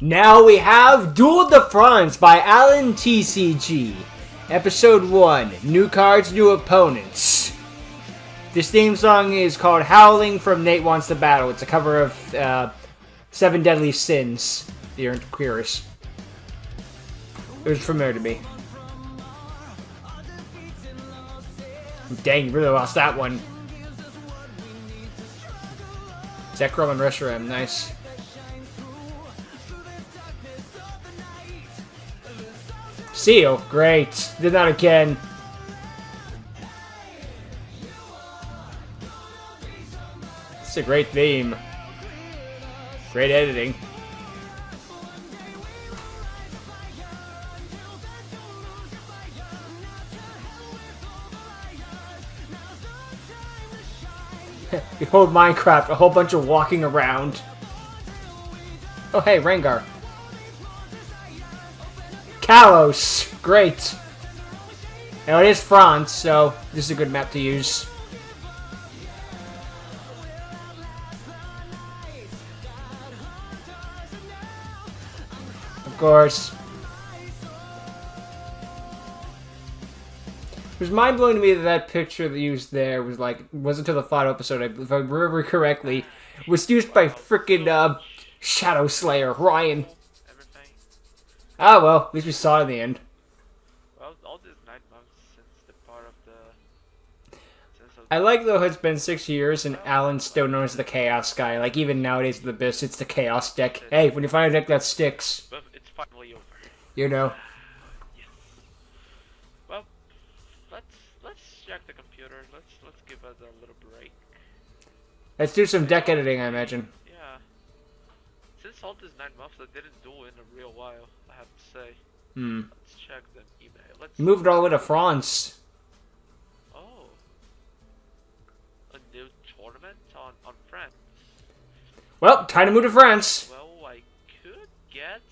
Now we have Duel De France by Alan TCG. Episode 1, New Cards, New Opponents. This theme song is called Howling from Nate Wants to Battle. It's a cover of Seven Deadly Sins, if you're curious. It was familiar to me. Dang, you really lost that one. Zekrom and Reshiram, nice. Seal, great. Did that again. It's a great theme. Great editing. Behold Minecraft, a whole bunch of walking around. Oh hey, Rengar. Kalos, great. Now it is France, so this is a good map to use. Of course. It was mind-blowing to me that that picture that used there was like, wasn't until the final episode, if I remember correctly, was used by frickin' Shadow Slayer, Ryan. Ah well, at least we saw it in the end. Well, all these 9 months since the part of the... I like though it's been 6 years and Alan's still known as the Chaos guy. Like even nowadays with the Abyss, it's the Chaos deck. Hey, when you find a deck that sticks. But it's finally over. You know. Yes. Well, let's check the computer. Let's give us a little break. Let's do some deck editing, I imagine. Yeah. Since all these 9 months, I didn't do it in a real while, I have to say. Let's check the email. You moved all the way to France. Oh. A new tournament on France. Well, time to move to France. Well, I could get...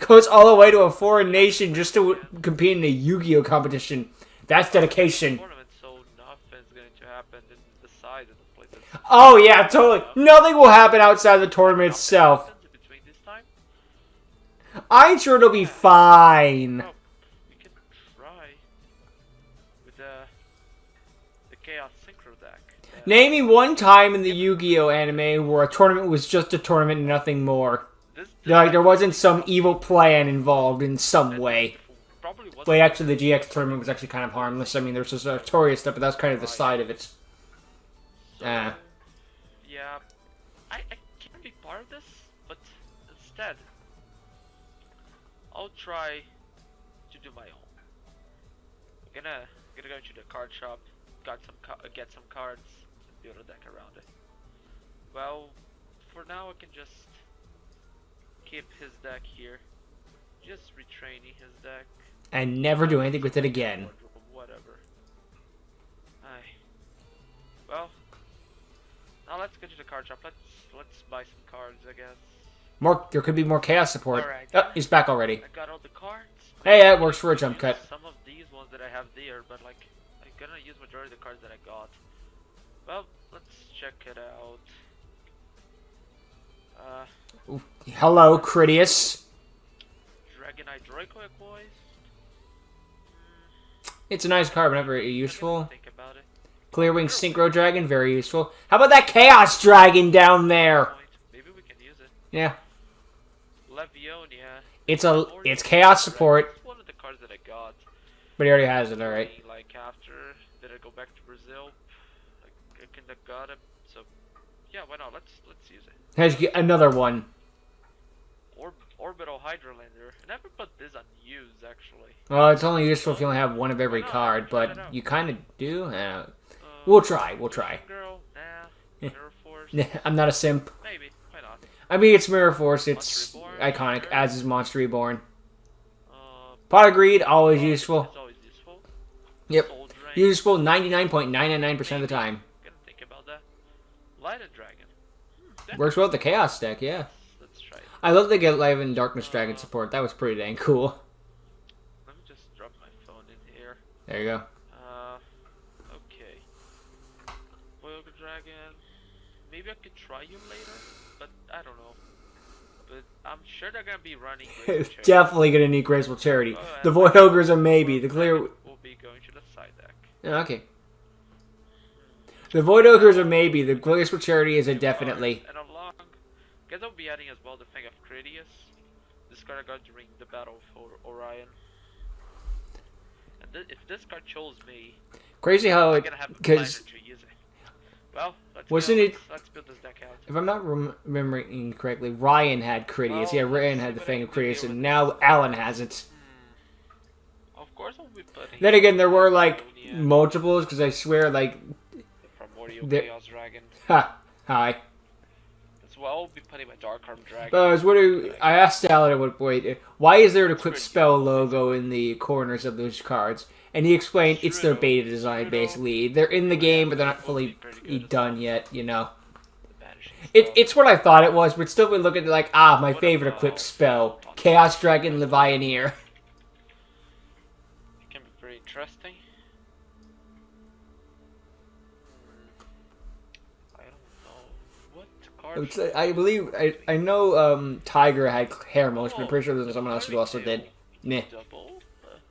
Goes all the way to a foreign nation just to compete in a Yu-Gi-Oh competition. That's dedication. Tournament, so nothing's going to happen inside of the place. Oh yeah, totally. Nothing will happen outside the tournament itself. Between this time? I'm sure it'll be fine. Oh, we can try with the Chaos Synchro deck. Name me one time in the Yu-Gi-Oh anime where a tournament was just a tournament and nothing more. Like there wasn't some evil plan involved in some way. Wait, actually the GX tournament was actually kind of harmless. I mean, there's this Artorias stuff, but that's kind of the side of it. Yeah, I can't be part of this, but instead, I'll try to do my own. I'm gonna go to the card shop, get some cards, and build a deck around it. Well, for now I can just keep his deck here, just retraining his deck. And never do anything with it again. Whatever. Well, now let's go to the card shop. Let's buy some cards, I guess. There could be more chaos support. Alright. Oh, he's back already. I got all the cards. Hey, that works for a jump cut. Some of these ones that I have there, but like I'm gonna use majority of the cards that I got. Well, let's check it out. Ooh, hello, Critias. Dragonite Draco Equoise. It's a nice card, but not very useful. Think about it. Clearwing Synchro Dragon, very useful. How about that Chaos Dragon down there? Maybe we can use it. Yeah. Levionia. It's Chaos support. It's one of the cards that I got. But he already has it, alright. Like after did I go back to Brazil? I kinda got it. So yeah, why not? Let's use it. Here's another one. Orbital Hydrolander. I never put this on use actually. Well, it's only useful if you only have one of every card, but you kind of do. We'll try. Girl, nah. Mirror Force. I'm not a simp. Maybe. Why not? I mean, it's Mirror Force. It's Reborn, iconic, sure. as is Monster Reborn. Pot of Greed, always useful. It's always useful. Yep. Soul Drain. Useful 99.999% of the time. Gonna think about that. Lighted Dragon. Works well with the Chaos deck, yeah. Let's try it. I love they get Live and Darkness Dragon support. That was pretty dang cool. Let me just drop my phone in here. There you go. Okay. Boiled Dragon. Maybe I could try you later, but I don't know. But I'm sure they're gonna be running Graceful Charity. Definitely gonna need Graceful Charity. Oh, The Void Ogre's a maybe. The clear. We'll be going to the side deck. Okay. The Void Ogre's a maybe. The Graceful Charity is a definitely. And along, guess I'll be adding as well the Fang of Critias. This card I got during the Battle of Orion. And if this card chose me, Crazy how I'm it. gonna have the Because. pleasure to use it. Well, let's build this deck out. If I'm not remembering correctly, Ryan had Critias. Well, Yeah, Ryan had the Fang of Critias, and now Alan has it. Of course, I'll be putting. Then again, there were like multiples, because I swear, like. Primordial Chaos Dragon. Ha! Hi. As well, I'll be putting my Dark Arm Dragon. But I was wondering, I asked Alan at one point, why is there an equip spell logo in the corners of those cards? And he explained it's their beta design, basically. They're in the game, but they're not fully done yet, you know. It's what I thought it was, but still we look at it like, my favorite equipped spell. Chaos Dragon Levianeer. It can be pretty interesting. I don't know. What card? I believe, I know Tiger had Hair Motion, but I'm pretty sure there's someone else who also did. Meh. Double?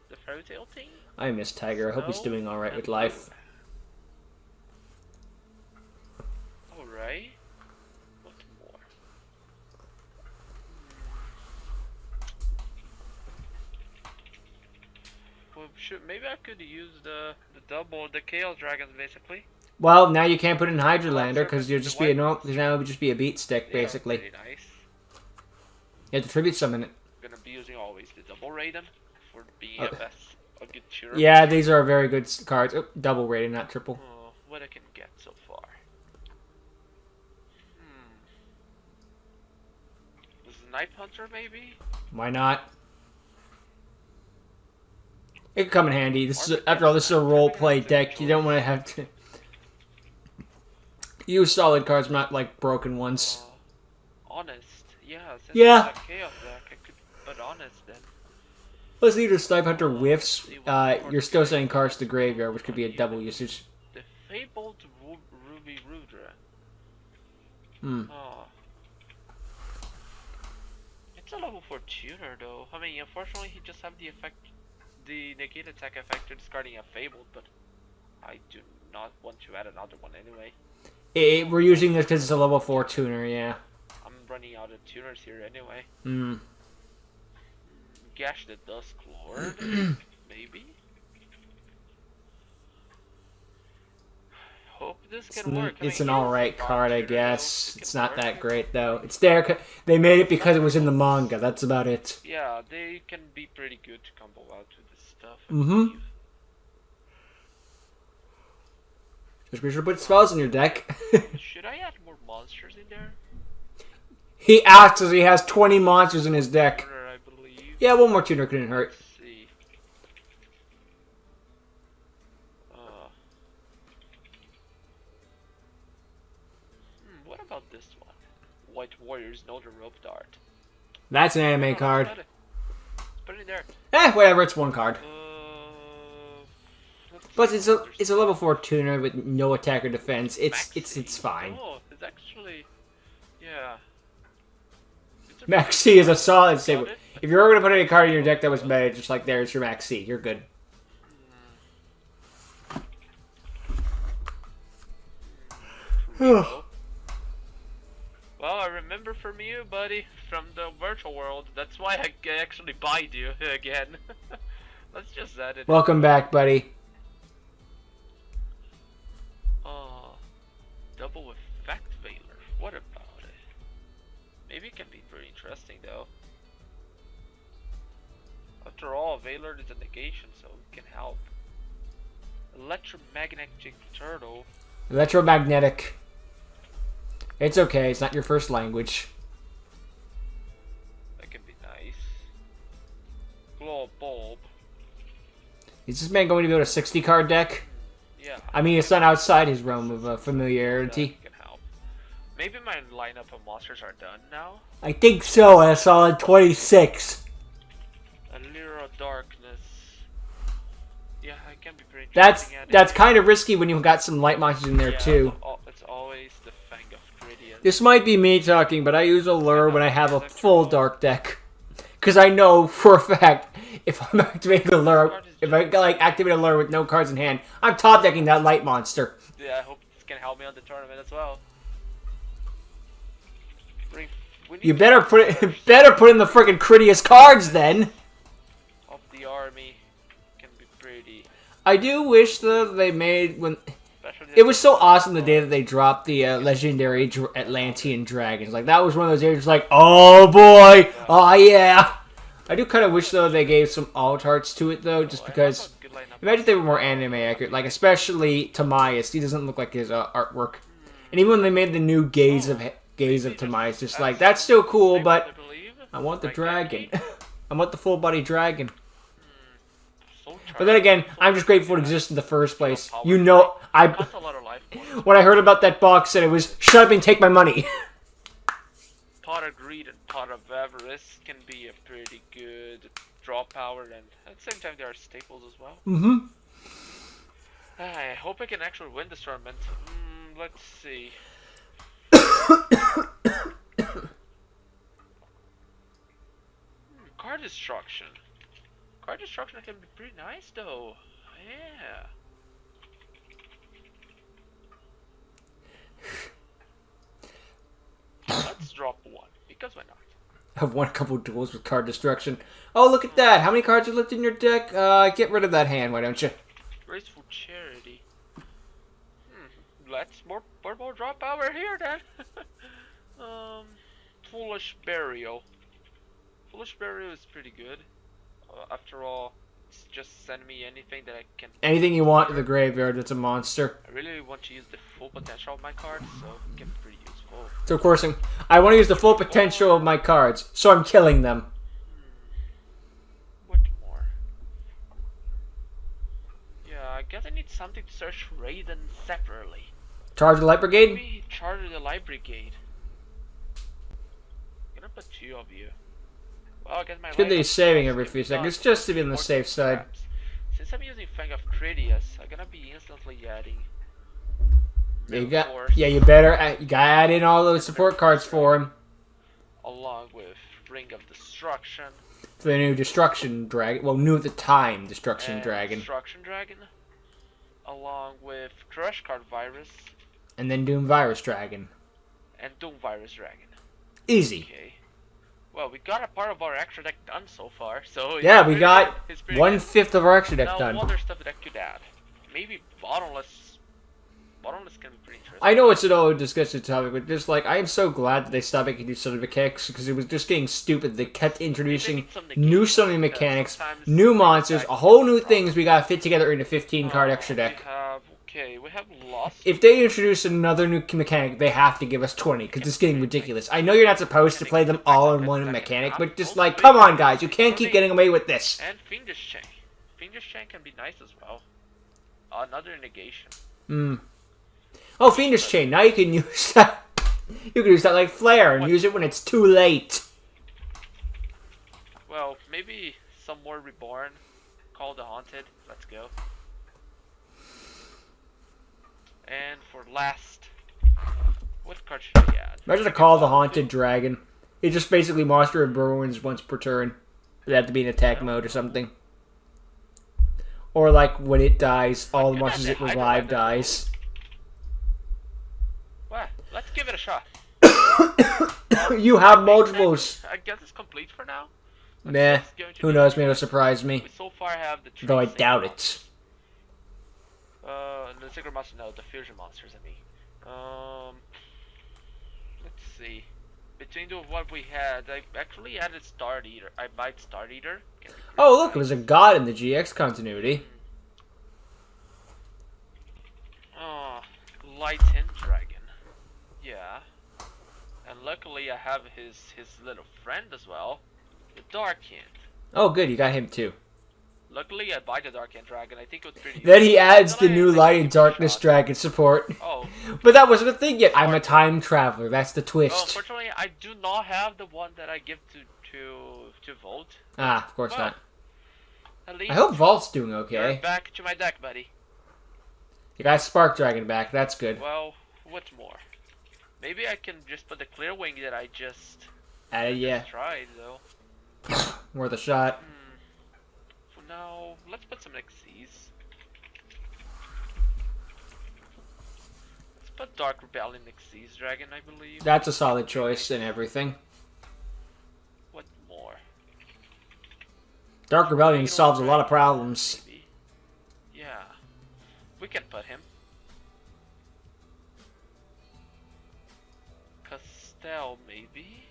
The Fairy Tail thing? I miss Tiger. I hope he's doing alright with life. Alright. What more? Well, maybe I could use the Chaos Dragons basically. Well, now you can't put in Hydralander because you'll just be a normal. Because now it would just be a beat stick basically. Very nice. You have to tribute summon it. I'm gonna be using always the double Raiden for being a good cheer. Yeah, these are very good cards. Oh, double rated, not triple. Oh, what I can get so far. The Snipe Hunter maybe? Why not? It could come in handy. This is after all, this is a roleplay deck. You don't want to have to use solid cards, not like broken ones. Honest, yeah. Yeah. It's a chaos deck, I could put honest then. Plus, either Snipe Hunter whiffs, you're still sending cards to the graveyard, which could be a double usage. The Fabled Ruby Rudra. Oh. It's a level 4 tuner though. I mean, unfortunately, he just have the effect, the negate attack effect to discarding a Fabled, but I do not want to add another one anyway. We're using this because it's a level 4 tuner, yeah. I'm running out of tuners here anyway. Gash the Dusk Lord, maybe? Hope this can work. It's an alright card, I guess. It's not that great, though. It's there. They made it because it was in the manga. That's about it. Yeah, they can be pretty good to combo out with this stuff. Just be sure to put spells in your deck. Should I add more monsters in there? He asks as he has 20 monsters in his deck. I believe. Yeah, one more tuner couldn't hurt. Let's see. What about this one? White Warriors know the rope dart. That's an anime card. Put it in there. Whatever, it's one card. Plus, it's a level 4 tuner with no attack or defense. It's fine. Oh, it's actually, yeah. Maxi is a solid staple. If you're ever gonna put any card in your deck that was meta, just like there's your Maxi, you're good. Well, I remember from you, buddy, from the virtual world. That's why I actually buyed you again. Let's just add it. Welcome back, buddy. Double effect Veiler. What about it? Maybe it can be pretty interesting though. After all, Veiler is a negation, so it can help. Electromagnetic Turtle. Electromagnetic. It's okay, it's not your first language. That can be nice. Glow Bulb. Is this man going to build a 60 card deck? Yeah. I mean, it's not outside his realm of familiarity. That can help. Maybe my lineup of monsters are done now. I think so, at a solid 26. Allure of Darkness. Yeah, it can be pretty That's interesting. kind of risky when you've got some light monsters in there too. It's always the Fang of Critias. This might be me talking, but I use Allure when I have a full dark deck. Because I know for a fact, if I'm activating Allure, if I like activate Allure with no cards in hand, I'm top decking that light monster. Yeah, I hope this can help me on the tournament as well. You better put it in the friggin' Critias cards then. Of the army can be pretty. I do wish that they made when it was so awesome the day that they dropped the legendary Atlantean dragons. Like that was one of those areas like, oh boy, oh yeah. I do kind of wish though they gave some alt arts to it though, just because. Imagine if they were more anime accurate, like especially Tamias. He doesn't look like his artwork, and even when they made the new gaze of Tamias, just like that's still cool, but I want the dragon. I want the full body dragon. But then again, I'm just grateful it exists in the first place. You know, when I heard about that box set, it was shut up and take my money. Pot of Greed and Pot of Avarice can be a pretty good draw power, and at the same time they are staples as well. Mm-hmm. I hope I can actually win this tournament. Let's see. Card destruction. Card destruction can be pretty nice though. Yeah. Let's drop one, because why not? I've won a couple duels with card destruction. Oh, look at that. How many cards are left in your deck? Get rid of that hand, why don't you? Graceful Charity. Let's more draw power here then. Foolish Burial. Foolish Burial is pretty good. After all, it's just send me anything that I can. Anything you want to the graveyard that's a monster. I really want to use the full potential of my cards, so it can be pretty useful. So of course, I want to use the full potential of my cards, so I'm killing them. What more? Yeah, I guess I need something to search Raiden separately. Charge the Light Brigade? Maybe charge the Light Brigade. I'm gonna put 2 of you. Well, I guess my it's good that he's saving every few seconds, just to be on the safe side. Since I'm using Fang of Critias, I'm gonna be instantly adding. You better. You gotta add in all those support cards for him. Along with Ring of Destruction. For the new Destruction Dragon. Well, new at the time Destruction Dragon. Destruction Dragon. Along with Crush Card Virus. And then Doom Virus Dragon. And Doom Virus Dragon. Easy. Okay. Well, we got a part of our extra deck done so far, so... Yeah, we got 1/5 of our extra deck done. Now, other stuff that I could add. Maybe Bottomless. Bottomless can be pretty interesting. I know it's an old discussion topic, but just like, I am so glad that they stopped making these sort of mechanics, because it was just getting stupid. They kept introducing new summoning mechanics, new monsters, a whole new things we gotta fit together in a 15-card extra deck. We have lost. If they introduce another new mechanic, they have to give us 20, because it's getting ridiculous. I know you're not supposed to play them all in one mechanic, but just like, come on guys, you can't keep getting away with this. And Fiendish Chain. Fiendish Chain can be nice as well. Another negation. Oh, Fiendish Chain, now you can use that. You can use that like Flare and use it when it's too late. Well, maybe some more Reborn. Call the Haunted. Let's go. And for last, what card should we add? Imagine a Call of the Haunted Dragon. It just basically monster and Bruins once per turn. It'd have to be in attack mode or something. Or like when it dies, all the monsters it was live dies. Well, let's give it a shot. You have multiples. I guess it's complete for now. Nah, who knows, maybe it'll surprise me. We so far have the Though I doubt it. The Secret Monster, no, the Fusion Monsters, I mean. Let's see. Between what we had, I actually added Star Eater. I bite Star Eater. Oh, look, it was a god in the GX continuity. Light Tin Dragon. Yeah. And luckily I have his little friend as well. The Dark Hand. Oh, good, you got him too. Luckily I buy the Dark Hand Dragon. I think it was pretty Then he adds the new Light and Darkness Dragon support. Oh. But that wasn't a thing yet. I'm a time traveler. That's the twist. Oh, unfortunately, I do not have the one that I give to Volt. Ah, of course not. At least I hope Vault's doing okay. You're back to my deck, buddy. You got Spark Dragon back. That's good. Well, what more? Maybe I can just put the clear wing that I just Yeah. tried though. Worth a shot. For now, let's put some XCs. Let's put Dark Rebellion XCs Dragon, I believe. That's a solid choice and everything. What more? Dark Rebellion solves a lot of problems. Maybe. Yeah. We can put him. Castell, maybe.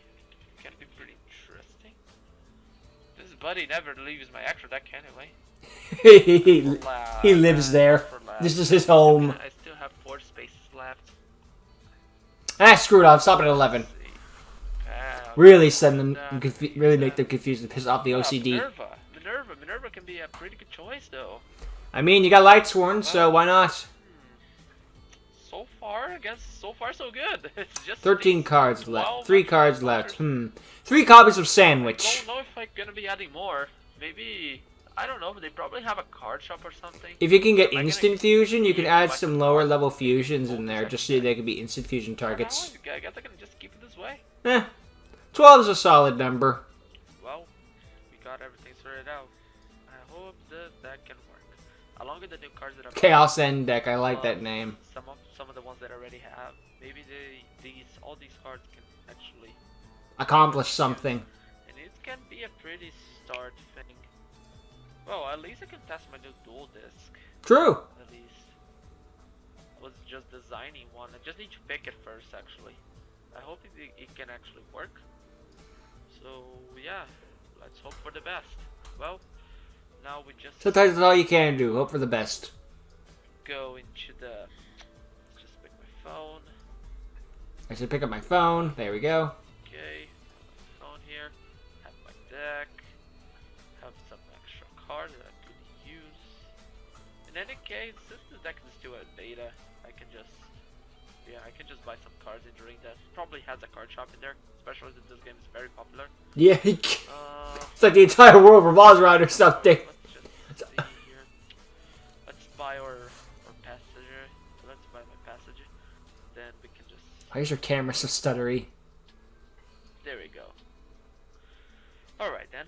Can be pretty interesting. This buddy never leaves my extra deck anyway. He lives there. This is his home. I still have 4 spaces left. Ah, screw it. I'll stop at 11. Really send them, really make them confused and piss off the OCD. Minerva can be a pretty good choice though. I mean, you got Lightsworn, so why not? So far, I guess so far so good. It's just 13 cards left. 3 cards left. 3 copies of Sandwich. I don't know if I'm gonna be adding more. Maybe, I don't know, but they probably have a card shop or something. If you can get instant fusion, you can add some lower level fusions in there just so they can be instant fusion targets. I guess I can just keep it this way. 12 is a solid number. Well, we got everything sorted out. I hope that can work. Along with the new cards that I've Chaos End deck, I like that name. Some of the ones that I already have. Maybe all these cards can actually Accomplish something. And it can be a pretty start thing. Well, at least I can test my new dual disc. True. At least. I was just designing one. I just need to pick it first, actually. I hope it can actually work. So, yeah. Let's hope for the best. Well, now we just... Sometimes that's all you can do. Hope for the best. Go into the... Just pick my phone. I should pick up my phone. There we go. Okay. Phone here. Have my deck. Have some extra cards that I could use. In any case, since the deck is still at beta, I can just buy some cards during that. Probably has a card shop in there, especially since this game is very popular. Yeah, it's like the entire world revolves around or something. Let's just see here. Let's buy our passenger. Let's buy my passenger. Then we can just... Why is your camera so stuttery? There we go. Alright then.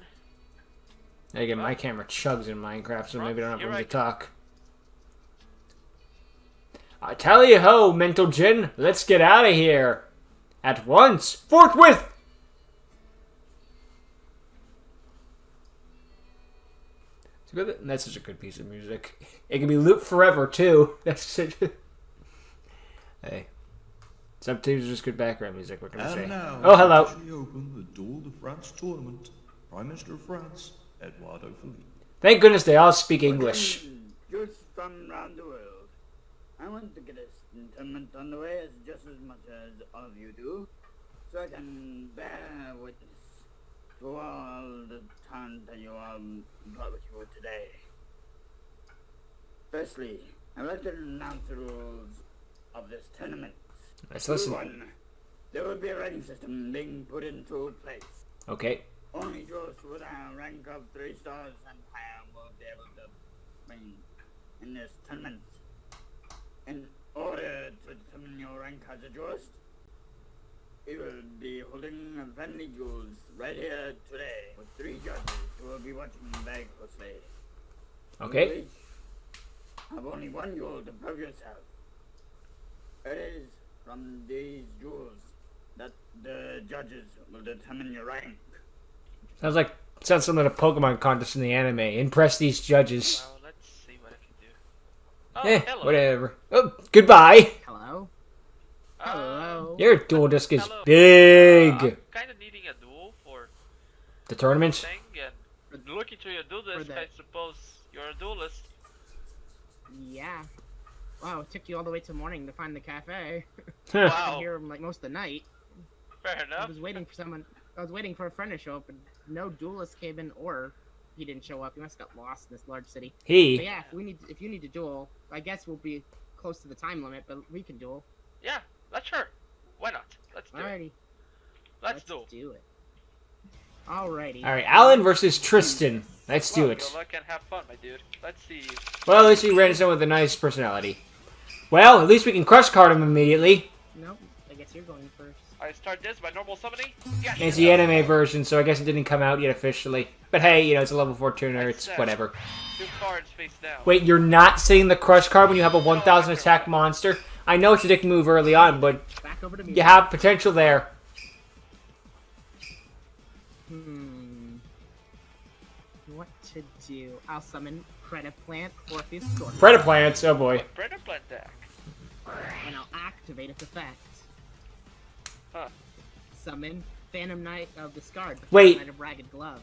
Again, my camera chugs in Minecraft, so maybe I don't have room to talk. I tell you ho, Mental Jin, let's get out of here. At once, forthwith! That's such a good piece of music. It can be looped forever, too. That's such a... Hey. Sometimes just good background music, what can I say? Now, oh, hello. officially open the Duel De France tournament. Prime Minister of France, Eduardo Philippe. Thank goodness they all speak English. Just from around the world. I want to get a tournament on the way just as much as all of you do, so I can bear witness to all the talent that you all brought with you today. Firstly, I'd like to announce the rules of this tournament. Let's listen. 1. There will be a ranking system being put into place. Okay. Only those with a rank of 3 stars and higher will be able to win in this tournament. In order to determine your rank as a jurist, we will be holding friendly duels right here today with 3 judges who will be watching very closely. Okay. You will each have only 1 duel to prove yourself. It is from these duels that the judges will determine your rank. Sounds similar to Pokemon contest in the anime. Impress these judges. Well, let's see what I can do. Oh, hello. Whatever. Oh, goodbye. Hello? Hello? Your dual disc is big. I'm kind of needing a duel for The tournament? thing, and looking to your duel disc, I suppose you're a duelist. Yeah. Wow, it took you all the way till morning to find the cafe. Wow. I was here like most of the night. Fair enough. I was waiting for someone. I was waiting for a friend to show up, and no duelist came in, or he didn't show up. He must have got lost in this large city. But yeah, if you need to duel, I guess we'll be close to the time limit, but we can duel. Yeah, let's sure. Why not? Let's do Alrighty. it. Let's do it. Alrighty. Alright, Alan versus Tristan. Let's do it. Good luck and have fun, my dude. Let's see. Well, at least we ran someone with a nice personality. Well, at least we can crush card him immediately. Nope. I guess you're going first. I start this by normal summoning. Yes, It's the anime version, so I guess it didn't come out yet officially. But hey, you know, it's a level 4 tuner, it's whatever. 2 cards face down. Wait, you're not setting the crush card when you have a 1000 attack monster? I know it's a dick move early on, but Back over to me. you have potential there. What to do? I'll summon Predaplant, Orpheus Storm. Predaplants, oh boy. Predaplant deck. And I'll activate its effect. Huh. Summon Phantom Knight of Discard. The Wait. Phantom Knight of Ragged Gloves.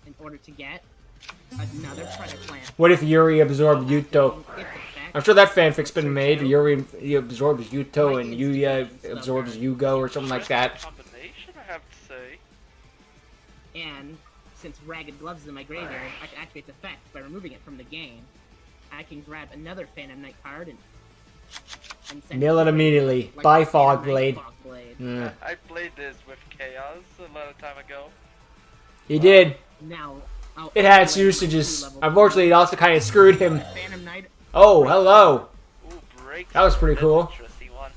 In order to get another Predaplant. What if Yuri absorbed Yuto? Its effect. I'm sure that fanfic's been made. Yuri absorbs Yuto and Yuya absorbs Yugioh or something like that. Combination, I have to say. And since Ragged Gloves is in my graveyard, I can activate its effect by removing it from the game. I can grab another Phantom Knight card and send Nail it immediately. like Bye, Phantom Fogblade. Knight Fogblade. Mm. I played this with Chaos a lot of time ago. You did. Now, I'll It had its activate my usages. 2-level Unfortunately, it also kind of screwed him. Phantom Knight. Oh, hello. Ooh, breaks. That was pretty cool. Interesting one.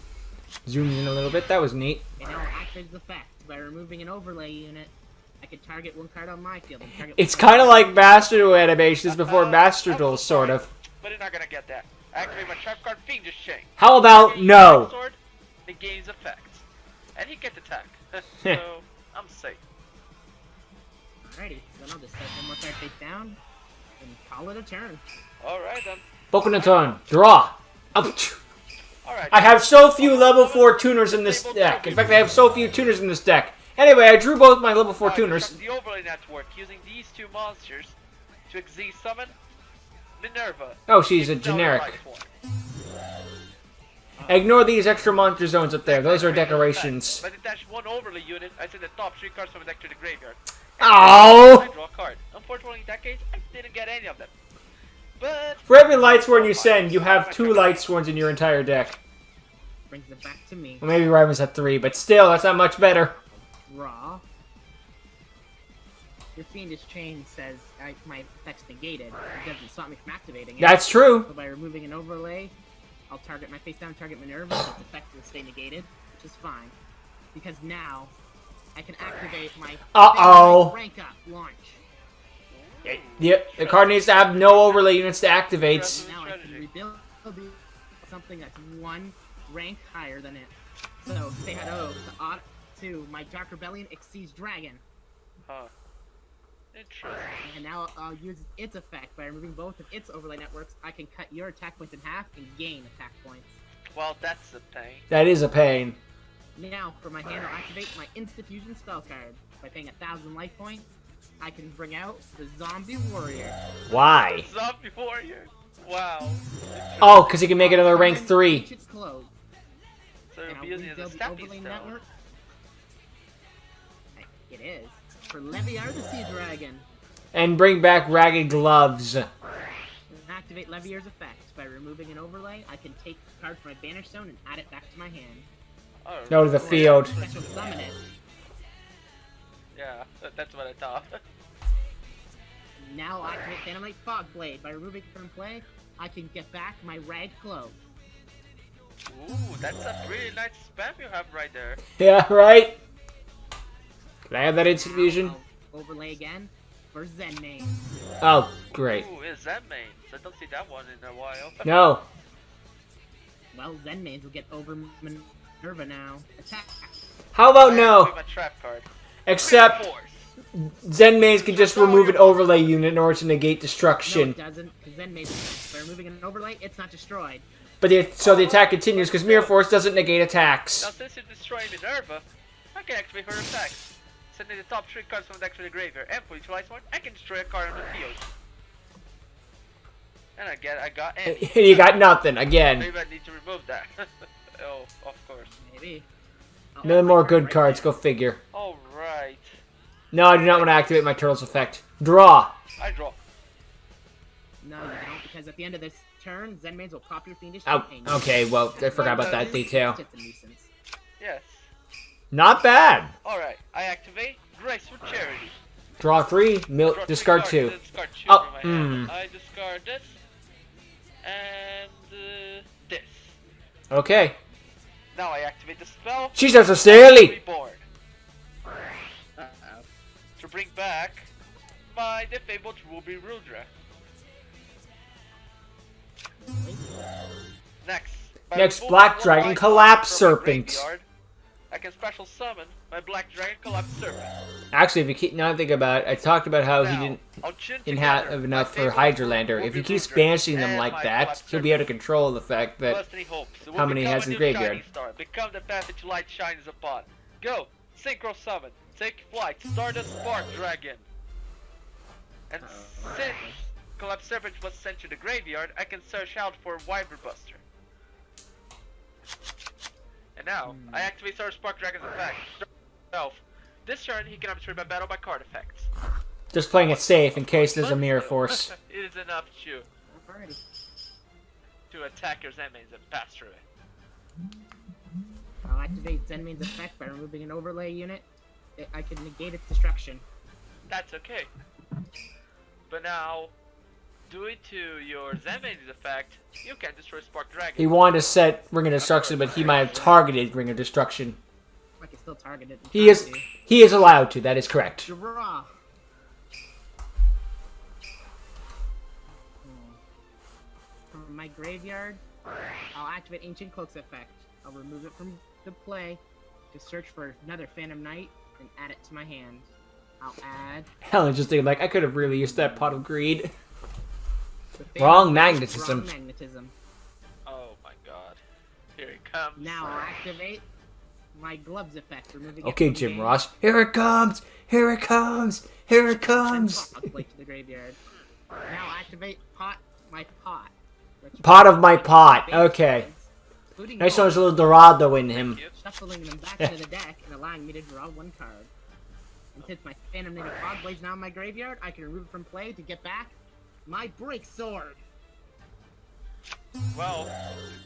Zoom in a little bit. That was neat. And I'll activate its effect by removing an overlay unit. I can target one card on my field. And target It's one card kind of on like Master Duel animations before Master I'm Duel, so sort sorry, of. But you're not gonna get that. Activate my trap card, Fiendish Shank. How about no? Sword, it gains effect. And he gets attack. So, I'm safe. Alrighty, so then I'll just set one more card face down and call it a turn. Alright then. Bokunaton, draw. Ouch. Alright. I have so few level 4 tuners in this deck. In fact, I have so few tuners in this deck. Anyway, I drew both my level 4 tuners. The overlay network using these 2 monsters to exceed summon Minerva. Oh, she's a Down the generic. right form. Ignore these extra monster zones up there. Those are decorations. But attach 1 overlay unit, I send the top 3 cards from the deck to the graveyard. Ow! I draw a card. Unfortunately, in that case, I didn't get any of them. But For every light sworn you send, you have 2 light sworns in your entire deck. Brings it back to me. Well, maybe Ryman's at 3, but still, that's not much better. Draw. Your Fiendish Chain says my effect's negated. It doesn't stop me from activating it. That's true. So by removing an overlay, I'll target my face down, target Minerva, so its effect will stay negated, which is fine. Because now, I can activate my Uh-oh. rank up launch. Yep, the card needs to have no overlay units to activate. Now I can rebuild something that's 1 rank higher than it. So, say hello to my Dark Rebellion exceeds Dragon. Huh. Interesting. And now I'll use its effect. By removing both of its overlay networks, I can cut your attack points in half and gain attack points. Well, that's a pain. That is a pain. Now, for my hand, I'll activate my Insta-Fusion spell card. By paying 1,000 life points, I can bring out the Zombie Warrior. Why? Zombie Warrior. Wow. Oh, because he can make another rank 3. Ancient Clothes. So And you'll I'll be using it as a rebuild the stepping overlay stone. network. It is. For Leviar the Sea Dragon. And bring back Ragged Gloves. And activate Leviar's effect. By removing an overlay, I can take the card from my Banish Stone and add it back to my hand. Oh, No, to the Or field. Special summon it. Yeah, that's what I thought. Now I activate Phantom Knight Fogblade. By removing it from play, I can get back my Rag Cloak. Ooh, that's a pretty nice spam you have right there. Yeah, right? Can I have that instant fusion? Now I'll overlay again for Zen Name. Oh, great. Ooh, is that main? I don't see that one in a while. No. Well, Zen Mains will get over Minerva now. Attack. How about no? My trap card. Except Force. Zen Maze can just remove an overlay unit in order to negate No, destruction. it doesn't, because Zen Mains, by removing an overlay, it's not destroyed. But so the attack continues because Mirror Force doesn't negate attacks. Now since you destroy Minerva, I can activate her attacks. Sending the top 3 cards from the deck to the graveyard. And for each light one, I can destroy a card on the field. And I got Annie. You got nothing again. Maybe I need to remove that. Oh, of course. Maybe. None more good cards, go figure. Alright. No, I do not want to activate my Turtle's effect. Draw. I draw. No, you don't, because at the end of this turn, Zen Mains will pop your Fiendish Oh, Chain. okay, well, I forgot about that detail. It's just a nuisance. Yes. Not bad. Alright, I activate Grace for Charity. Draw 3, Draw discard 3 2. cards, discard 2 Oh, from my hand. I discard this. And this. Okay. Now I activate the spell. She's so silly. Reborn. To bring back my disabled Ruby Rudra. Next, Black Dragon Collapse Serpent. I can special summon my Black Dragon Collapse Serpent. Actually, if you keep now think about it, I talked about how he didn't have enough for Hydrolander. If he keeps banishing them like that, he'll be able to control the fact that how many he has in the graveyard. Become the path that your light shines upon. Go, Synchro Summon, take flight, start a Spark Dragon. And since Collapse Serpent was sent to the graveyard, I can search out for Wyvern Buster. And now, I activate Star Spark Dragon's effect. This turn, he cannot destroy my battle by card effects. Just playing it safe in case there's a mirror force. It is enough to attack your Zenmains and pass through it. I'll activate Zenmain's effect by removing an overlay unit. I can negate its destruction. That's okay. But now, due to your Zenmain's effect, you can destroy Spark Dragon. He wanted to set Ring of Destruction, but he might have targeted Ring of Destruction. I can still target it. He is allowed to. That is correct. Draw. From my graveyard, I'll activate Ancient Cloak's effect. I'll remove it from the play to search for another Phantom Knight and add it to my hand. I'll add. Helen's just thinking like I could have really used that Pot of Greed. Wrong magnetism. Wrong magnetism. Oh my god. Here it comes. Now I'll activate my gloves effect. Removing Okay, Jim Ross. Here it comes! Here it comes! Here it comes! I'll play to the graveyard. Now I'll activate my pot. Pot of my pot. Okay. Nice one, there's a little Dorado in him. Shuffling them back into the deck and allowing me to draw one card. And since my Phantom Knight Cog is now in my graveyard, I can remove it from play to get back my Breaksword. Well,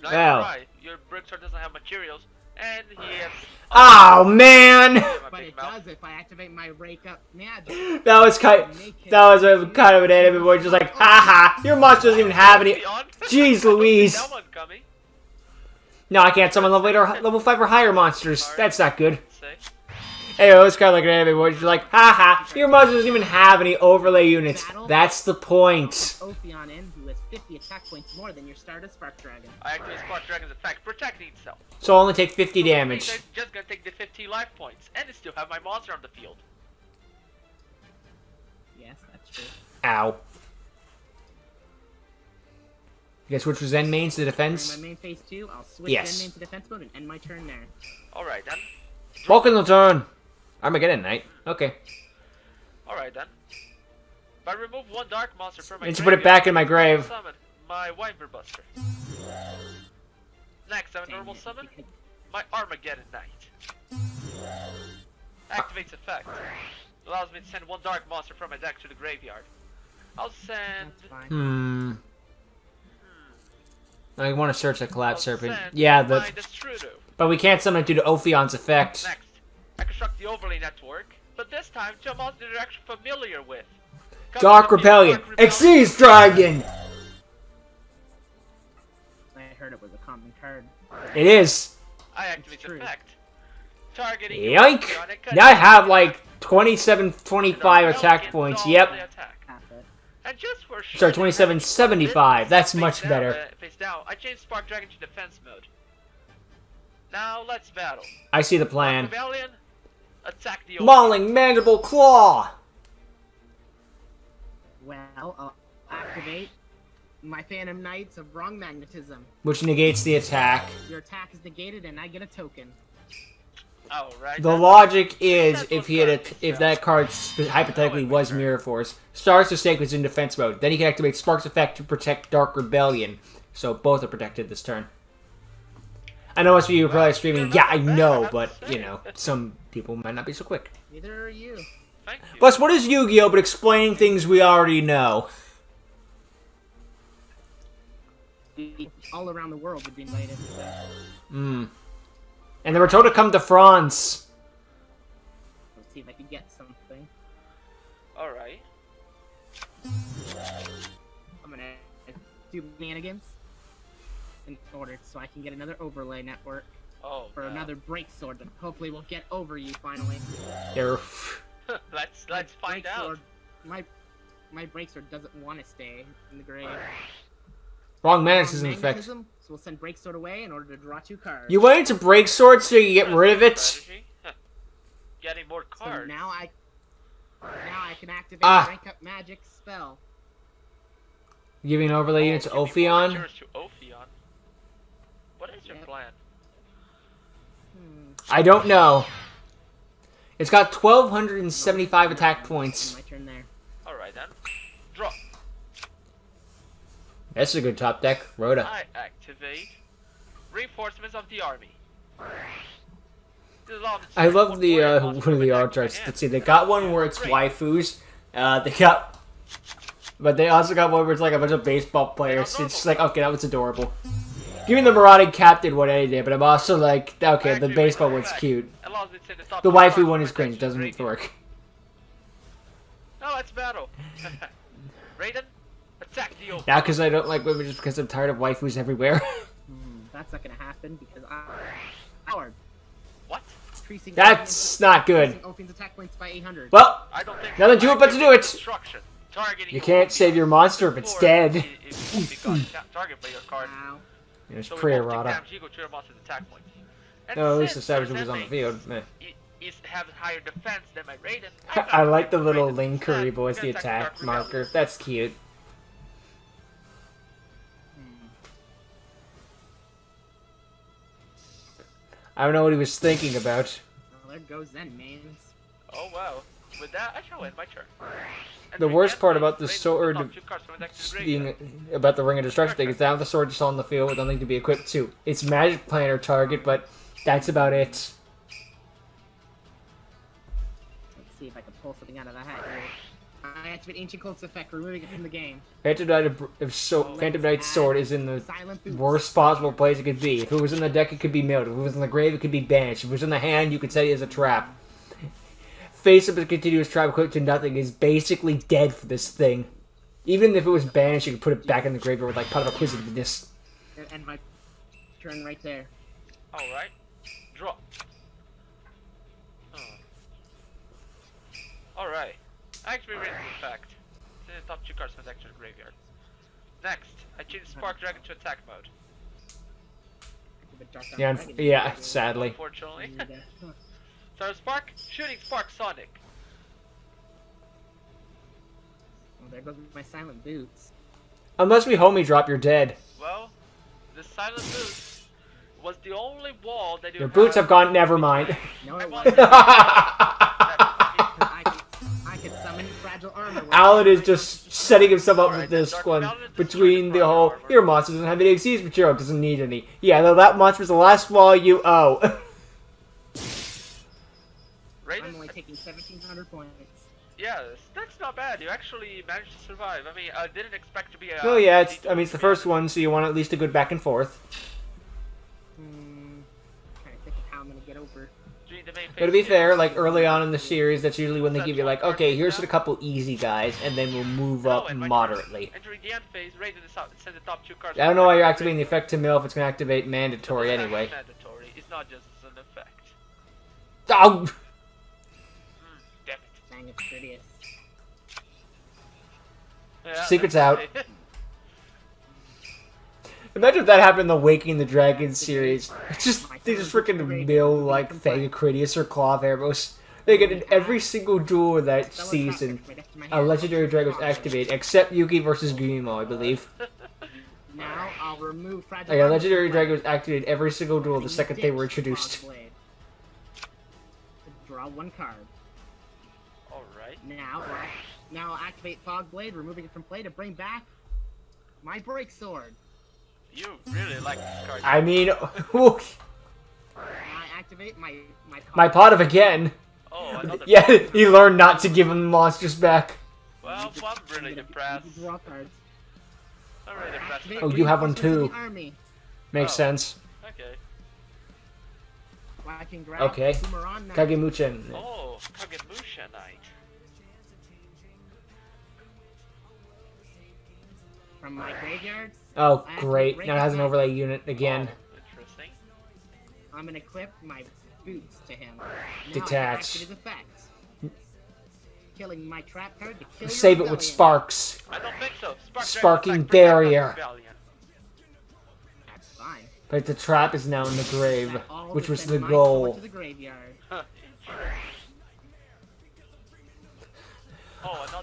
right. Your Breaksword doesn't have materials, and he has... Oh man! But it does if I activate my Rake Up Magic. That was kind of an anime where it's just like, haha, your monster doesn't even have any. Jeez Louise. No, I can't summon level 5 or higher monsters. That's not good. Anyway, it's kind of like an anime where you're like, haha, your monster doesn't even have any overlay units. That's the point. Ophion in, who has 50 attack points more than your Stardust Spark Dragon. I activate Spark Dragon's attack, protecting itself. So I'll only take 50 damage. They're just gonna take the 50 life points, and they still have my monster on the field. Yes, that's true. Ow. You guys switch for Zen mains to defense? In my main phase 2, I'll switch Zen main to defense mode and end my turn there. Alright then. Welcome to turn. Armageddon Knight. Okay. Alright then. If I remove one dark monster from my need to put it back in my grave. Summon my Wyvern Buster. Next, I have a normal summon my Armageddon Knight. Activates effect. Allows me to send one dark monster from my deck to the graveyard. I'll send... I want to search the Collapse Serpent. Yeah, but we can't summon it due to Ophion's effect. Next, I construct the overlay network, but this time to a monster you're actually familiar with. Dark Rebellion. Exceeds Dragon! I heard it was a common card. It is. I activate the effect. Targeting Yoink! Now I have like 27, 25 attack points. Yep. And just for sorry, 27, 75. That's much better. Face down. I changed Spark Dragon to defense mode. Now let's battle. I see the plan. Rebellion, attack the Mauling Mandible Claw! Well, I'll activate my Phantom Knights of Wrong Magnetism. Which negates the attack. Your attack is negated and I get a token. Oh, right. The logic is if that card hypothetically was Mirror Force, Stars to Stake was in defense mode. Then he can activate Spark's effect to protect Dark Rebellion. So both are protected this turn. I know most of you are probably screaming, yeah, I know, but, you know, some people might not be so quick. Neither are you. Thank you. Plus, what is Yu-Gi-Oh! But explaining things we already know? All around the world would be invited. And they were told to come to France. Let's see if I can get something. Alright. I'm gonna do shenanigans in order so I can get another overlay network. Oh, for another breaksword that hopefully will get over you finally. There. let's find out. My breaksword doesn't want to stay in the grave. Wrong magnetism effect. So we'll send breaksword away in order to draw 2 cards. You went into breaksword so you get rid of it? Getting more cards. So now I can activate rank up magic spell. Giving an overlay unit to Ophion. What is your plan? I don't know. It's got 1,275 attack points. My turn there. Alright then. Draw. That's a good top deck. Rhoda. I activate Reinforcements of the Army. I love the one of the art charts. Let's see, they got one where it's waifus. But they also got one where it's like a bunch of baseball players. It's just like, okay, that was adorable. Give me the marauding captain one any day, but I'm also like, okay, the baseball one's cute. The waifu one is cringe, doesn't work. Now let's battle. Raiden, attack the open. Now because I don't like women, just because I'm tired of waifus everywhere. That's not gonna happen because I'm Howard. What? That's not good. Ophine's attack points by 800. Well, I don't think nothing to it but to do it. You can't save your monster if it's dead. Target by your card. Wow. There's prayer, Rada. No, at least the savage was on the field. Meh. It has higher defense than my Raiden. I like the little Ling Kuribo as the attack marker. That's cute. I don't know what he was thinking about. Well, there goes then, mains. Oh wow. With that, I shall end my turn. The worst part about the sword being about the Ring of Destruction thing is that the sword just on the field with nothing to be equipped to. It's magic planner target, but that's about it. Let's see if I can pull something out of the hat here. I activate Ancient Cloak's effect, removing it from the game. Phantom Knight's sword is in the worst possible place it could be. If it was in the deck, it could be milled. If it was in the grave, it could be banished. If it was in the hand, you could set it as a trap. Face up a continuous trap equipped to nothing is basically dead for this thing. Even if it was banished, you could put it back in the graveyard with like pot of acquisitiveness. And my turn right there. Alright. Draw. Alright. Actually read the fact. Send the top 2 cards from the deck to the graveyard. Next, I change Spark Dragon to attack mode. Yeah, sadly. Unfortunately. So Spark, Shooting Spark Sonic. Oh, there goes my Silent Boots. Unless we homie drop, you're dead. Well, the Silent Boots was the only wall that you Your boots have gone, never mind. No, it wasn't. I could summon fragile armor. Alan is just setting himself up with this one between the whole, your monster doesn't have any exceeds material, doesn't need any. Yeah, though that monster's the last wall you owe. I'm only taking 1,700 points. Yeah, that's not bad. You actually managed to survive. I mean, I didn't expect to be a... Oh yeah, it's the first one, so you want at least a good back and forth. Trying to think of how I'm gonna get over. But to be fair, like early on in the series, that's usually when they give you like, okay, here's a couple easy guys, and then we'll move up moderately. I don't know why you're activating the effect to mill if it's going to activate mandatory anyway. Mandatory. It's not just an effect. Oh! Damn it. Dang, it's prettiest. Yeah, Secret's out. Imagine if that happened in the Waking the Dragon series. It's just, they just freaking mill like Thagacritius or Claw of Erebos. They get in every single duel of that season. A legendary dragon was activated, except Yuki versus Guillermo, I believe. Now I'll remove fragile. Like, a legendary dragon was activated every single duel the second they were introduced. Draw 1 card. Alright. Now I'll activate Fog Blade, removing it from play to bring back my Breaksword. You really like this card. I mean, I activate my pot of again. Oh, yeah, he learned not to give him monsters back. Well, I'm really depressed. Draw cards. I'm really depressed. Oh, you have one too. Makes Oh. sense. Okay. Well, I can grab Okay. Kagemuchen. Oh, Kagemusha Knight. From my graveyard. Oh, great. Now it has an overlay unit again. Oh, interesting. I'm gonna equip my boots to him. Now Detach. I can activate his effect. Killing my trap card to kill Save your it with rebellion. sparks. I don't think so. Sparking Dragon, barrier. That's fine. But the trap is now in the grave, All which to was send the my goal. sword to the graveyard.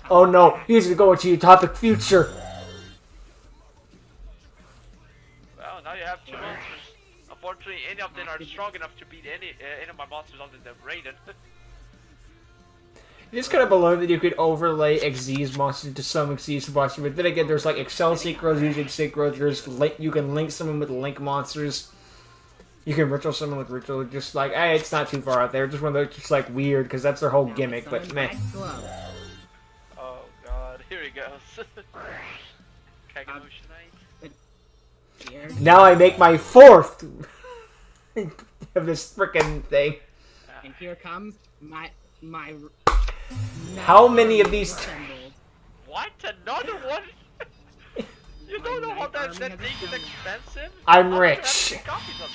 Oh no, he's gonna go into utopic future. Well, now you have 2 monsters. Unfortunately, any of them are strong enough to beat any of my monsters other than Raiden. It's kind of below that you could overlay Xyz monsters to some Xyz monsters, but then again, there's like Excel Synchros using Synchro. There's you can link someone with Link monsters. You can ritual someone with ritual. Just like, hey, it's not too far out there. Just one of those, just like weird, because that's their whole gimmick. But meh. Oh god, here he goes. Kagamusha Knight. Now I make my 4th of this frickin' thing. And here comes my. How many of these? What? Another one? You don't know how that thing is expensive? I'm rich. Copies of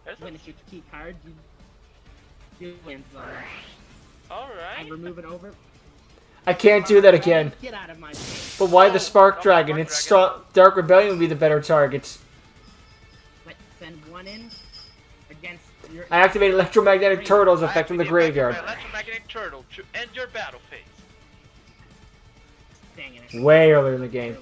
that. When it's your key card, you win some. Alright. I remove it over. I can't do that again. Get out of my face. But why the Spark Dragon? It's strong. Dark Rebellion would be the better target. But send one in against your. I activate Electromagnetic Turtle's effect from the graveyard. Electromagnetic Turtle to end your battle phase. Dang it. Way earlier in the game.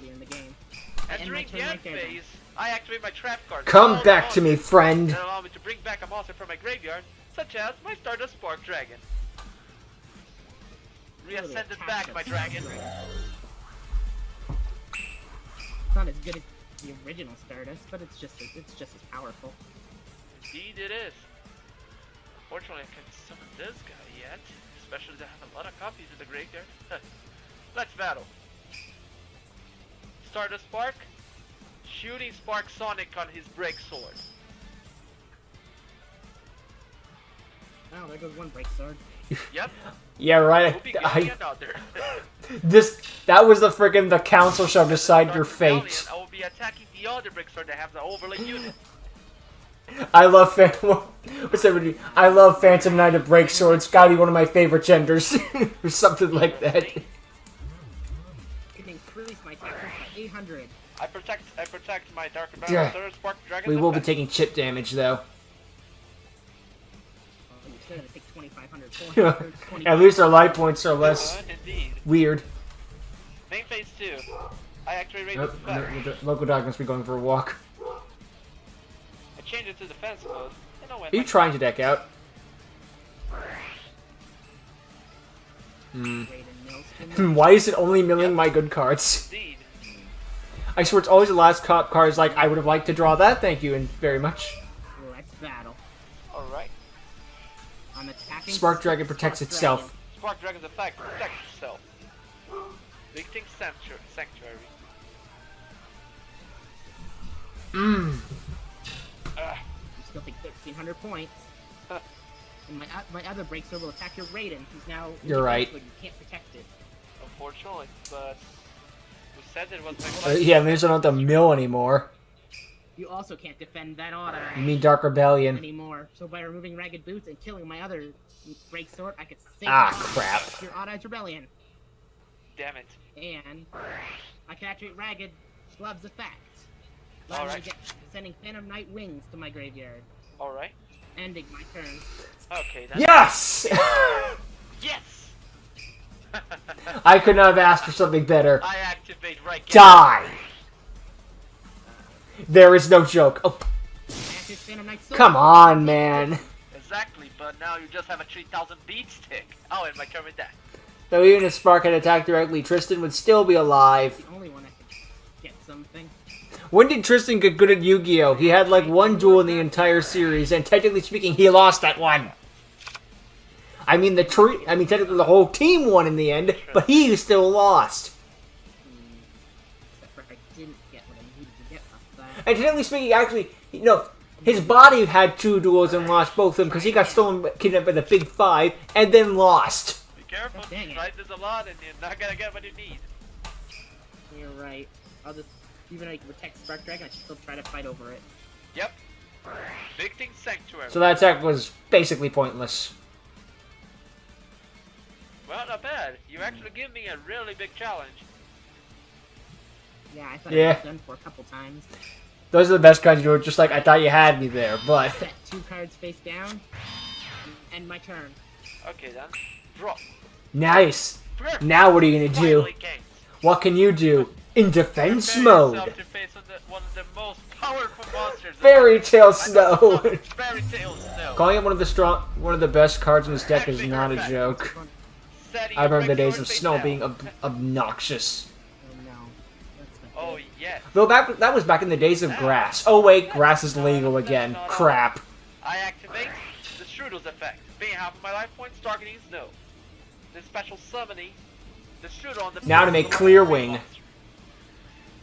Entering the end phase, I activate my trap card. Come back to me, friend. And allow me to bring back a monster from my graveyard, such as my Stardust Spark Dragon. Reascended back, my dragon. It's not as good as the original Stardust, but it's just as powerful. Indeed it is. Fortunately, I can't summon this guy yet, especially to have a lot of copies in the graveyard. Let's battle. Stardust Spark, shooting Spark Sonic on his Breaksword. Oh, there goes one Breaksword. Yep. Yeah, right. We'll be getting another. That was the council shall decide your fate. I will be attacking the other Breaksword that have the overlay unit. I love I love Phantom Knight of Breaksword. It's gotta be one of my favorite genders, or something like that. It increased my attack by 800. I protect my Dark Rebellion Spark Dragon. We will be taking chip damage though. Instead of take 2,500 points. At least our life points are less weird. Main phase 2. I activate Nope, the local dog must be going for a walk. I change it to defense mode. And I'll win. Are you trying to deck out? Why is it only milling my good cards? Indeed. I swear it's always the last cards like, I would have liked to draw that, thank you and very much. Let's battle. Alright. I'm attacking. Spark Dragon protects itself. Spark Dragon's effect protects itself. Victim Sanctuary. You still take 1,300 points. And my other Breaksword will attack your Raiden, who's now. You're right. You can't protect it. Unfortunately, but we said it was my Yeah, maybe I don't have to mill anymore. You also can't defend that auto. You mean Dark Rebellion? Anymore. So by removing Ragged Boots and killing my other Breaksword, I could save crap. your Auto Rebellion. Damn it. And I can activate Ragged Gloves effect. Alright. Sending Phantom Knight Wings to my graveyard. Alright. Ending my turn. Okay, that's Yes! Yes! I could not have asked for something better. I activate right. Die! There is no joke. Oh, come on, man. Exactly, but now you just have a 3,000 beat stick. Oh, and my turn with that. Though even if Spark had attacked directly, Tristan would still be alive. The only one that could get something. When did Tristan get good at Yu-Gi-Oh? He had like one duel in the entire series, and technically speaking, he lost that one. I mean, technically the whole team won in the end, but he still lost. Except for I didn't get what I needed to get off that. And technically speaking, actually, you know, his body had 2 duels and lost both of them because he got stolen, kidnapped by the Big Five, and then lost. Be careful, Dang it. right? There's a lot and you're not gonna get what you need. You're right. I'll just, even though I can protect Spark Dragon, I should still try to fight over it. Yep. Victim Sanctuary. So that attack was basically pointless. Well, not bad. You actually give me a really big challenge. Yeah, I thought Yeah. I was done for a couple times. Those are the best cards you do. Just like, I thought you had me there, but... Set 2 cards face down. End my turn. Okay then. Draw. Nice! Perfect. Now what are you gonna do? Finally games. What can you do? In defense Prepare mode! yourself to face one of the most powerful monsters. Fairy Tale I know Snow! it's Fairy Tale Snow. Calling it one of the best cards in this deck is not a joke. Setting I remember the your days of face Snow down. being obnoxious. Oh no. That's not Oh good. yes. Though that was back in the days of grass. Oh wait, grass is legal again. Crap. I activate the Strudel's effect. Paying half of my life points targeting Snow. The special summoning the Strudel on the Now to make Clear Wing.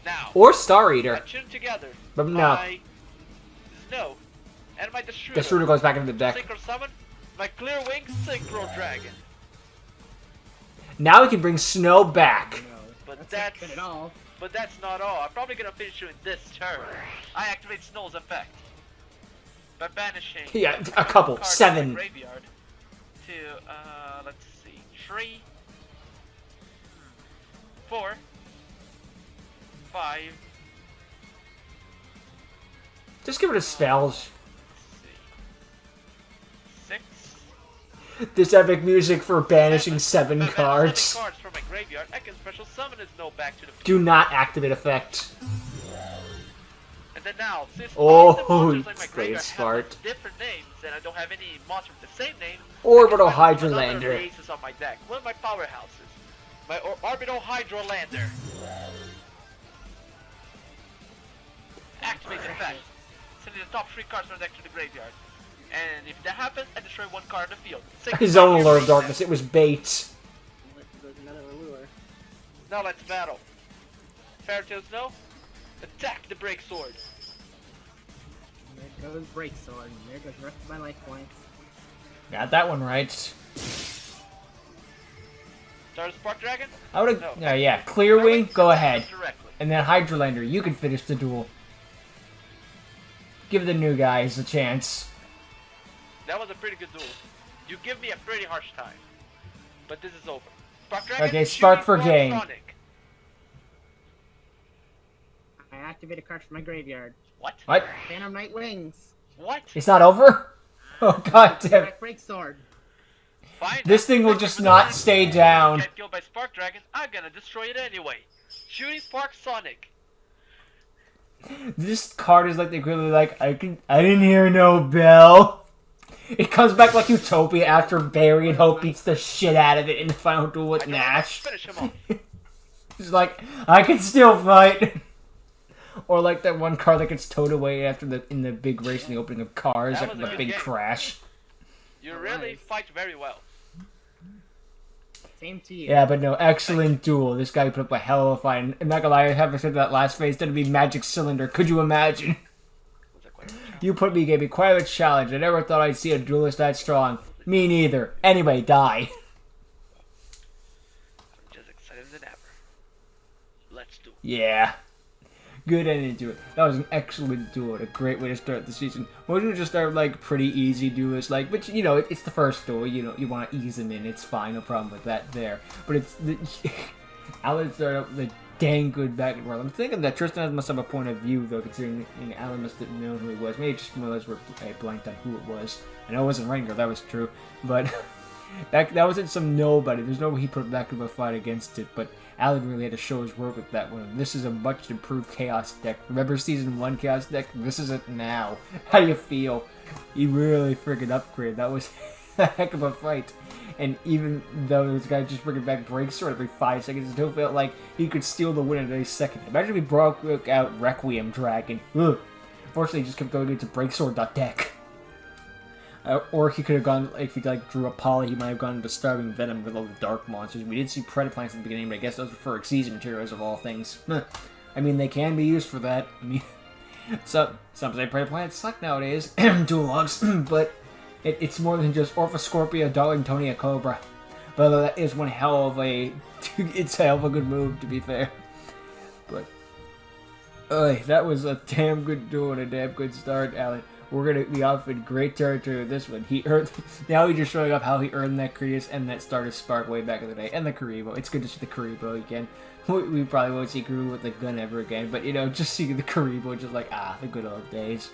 Now. Or Star I Eater. tune together. But no. My Snow and my The Strudel. Strudel goes back into the deck. Synchro summon my Clear Wing Synchro Dragon. Now we can bring Snow back. No. But That's not good at all. But that's not all. I'm probably gonna finish you in this turn. I activate Snow's effect by banishing Yeah, a couple. cards 7. from the graveyard to let's see, 3, 4, 5. Just give it a spells. Let's see, 6. This epic music for banishing 7 By cards. 7 cards from my graveyard, I can special summon his Snow back to the field. Do not activate effect. And then now, since Oh, all the monsters in my great graveyard start. have different names, and I don't have any monster with the same name, Orbital I can special summon Hydrolander. another aces on my deck. One of my powerhouses. My Orbital Hydrolander. Activate effect. Sending the top 3 cards from the deck to the graveyard. And if that happens, I destroy 1 card on the field. His own Allure of Darkness. It was bait. There's another allure. Now let's battle. Fairytale Snow, attack the Breaksword. There goes Breaksword, and there goes the rest of my life points. Got that one right. Start a Spark Dragon? I would No. have. Yeah. Clear Wing, go ahead. Directly. And then Hydrolander, you can finish the duel. Give the new guys a chance. That was a pretty good duel. You give me a pretty harsh time. But this is over. Spark Dragon, Okay, Spark shooting for Spark game. Sonic. I activate a card from my graveyard. What? What? Phantom Knight Wings. What? It's not over? Oh god damn. Black Breaksword. Fine. This thing will just not stay down. Get killed by Spark Dragon, I'm gonna destroy it anyway. Shooting Spark Sonic. This card is like they really like, I didn't hear no bell. It comes back like Utopia after Barry and Hope beats the shit out of it in the final duel with I can Nash. finish him off. It's like, I can still fight. Or like that one car that gets towed away after in the big race in the opening of Cars That after was a the good big game. crash. You really fight very well. Same to you. Yeah, but no, excellent duel. This guy put up a hell of a fight. And I'm not gonna lie, I haven't said that last phase. That'd be Magic Cylinder. Could you imagine? Was that quite a challenge? You gave me quite a challenge. I never thought I'd see a duelist that strong. Me neither. Anyway, die. I'm just excited than ever. Let's do it. Yeah. Good ending to it. That was an excellent duel. A great way to start the season. Most people just start like pretty easy duels, like, but you know, it's the first duel. You know, you want to ease them in. It's fine, no problem with that there. But it's the Alan started out with a dang good back and forth. I'm thinking that Tristan must have a point of view though, considering Alan must have known who he was. Maybe just realized I blanked on who it was. I know it wasn't Ranger. That was true, but that wasn't some nobody. There's no way he put that good of a fight against it, but. Alan really had to show his work with that one. This is a much improved Chaos deck. Remember Season 1 Chaos deck? This is it now. How do you feel? He really friggin' upgraded. That was a heck of a fight. And even though this guy just bringing back Breaksword every 5 seconds, it still felt like he could steal the win in a second. Imagine if he broke out Requiem Dragon. Ugh. Fortunately, he just kept going into Breaksword.deck. Or he could have gone, if he like drew a poly, he might have gone into Starving Venom with all the dark monsters. We did see Predaplants at the beginning, but I guess those were for Exesia materials of all things. I mean, they can be used for that. I mean, some say Predaplants suck nowadays, dual logs, but it's more than just Orphoscorpia, Darlingtonia, Cobra. But that is one hell of a, it's a hell of a good move, to be fair. But, that was a damn good duel and a damn good start, Alan. we're gonna be off in great territory with this one. He earned, now he's just showing up how he earned that Krius and that starter spark way back in the day, and the Karibo. It's good to see the Karibo again. We probably won't see Karibo with the gun ever again, but you know, just seeing the Karibo, just like the good old days.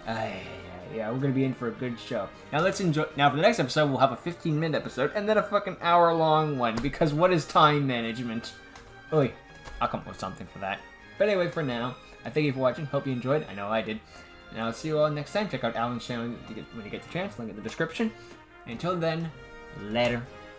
Yeah, we're gonna be in for a good show. Now let's enjoy. Now for the next episode, we'll have a 15-minute episode and then a fucking hour-long one because what is time management? Oi, I'll come up with something for that. But anyway, for now, I thank you for watching. Hope you enjoyed. I know I did. And I'll see you all next time. Check out Alan's channel when you get the chance. Link in the description. Until then, later.